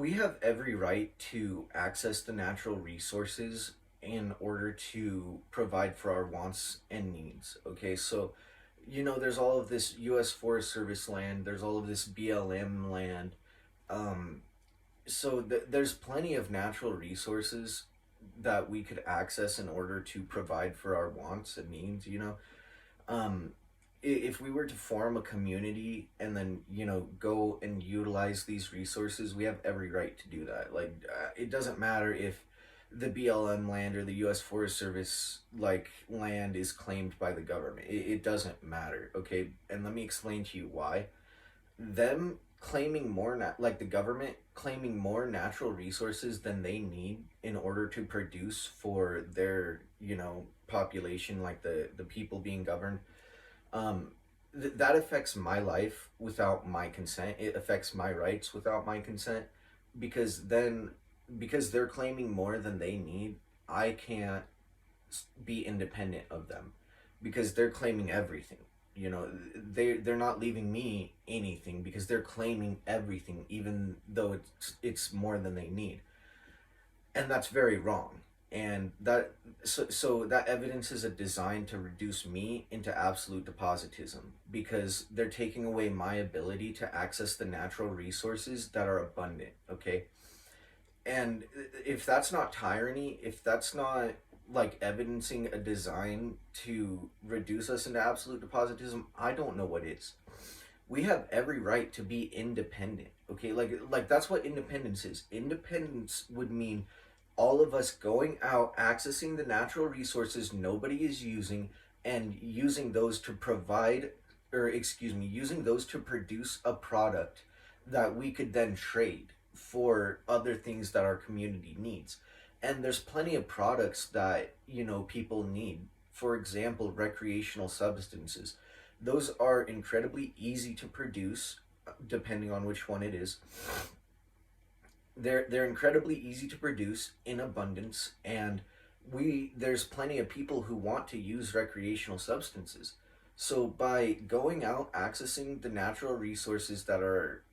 we have every right to access the natural resources in order to provide for our wants and needs. Okay, so there's all of this U.S. Forest Service land, there's all of this BLM land. Um, there's plenty of natural resources that we could access in order to provide for our wants and needs. Um, if we were to form a community and then go and utilize these resources, we have every right to do that. Like it doesn't matter if the BLM land or the U.S. Forest Service like land is claimed by the government. It doesn't matter. Okay, and let me explain to you why. Them claiming like the government claiming more natural resources than they need in order to produce for their population, like the people being governed. um, that affects my life without my consent. It affects my rights without my consent, because then, because they're claiming more than they need, I can't be independent of them, because they're claiming everything. They're not leaving me anything, because they're claiming everything, even though it's more than they need, and that's very wrong. And so that evidence is a design to reduce me into absolute depositism, because they're taking away my ability to access the natural resources that are abundant. Okay, and if that's not tyranny, if that's not like evidencing a design to reduce us into absolute depositism, I don't know what is. We have every right to be independent. Okay, like that's what independence is. Independence would mean all of us going out, accessing the natural resources nobody is using, and using those to provide, or excuse me, using those to produce a product that we could then trade for other things that our community needs. And there's plenty of products that people need. For example, recreational substances. Those are incredibly easy to produce, depending on which one it is. They're incredibly easy to produce in abundance, and we there's plenty of people who want to use recreational substances. So by going out, accessing the natural resources that are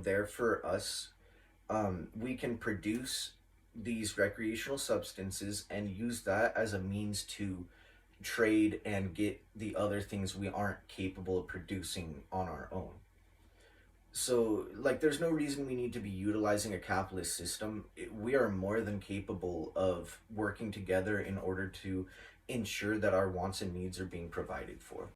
there for us, we can produce these recreational substances and use that as a means to trade and get the other things we aren't capable of producing on our own. So, like, there's no reason we need to be utilizing a capitalist system. We are more than capable of working together in order to ensure that our wants and needs are being provided for.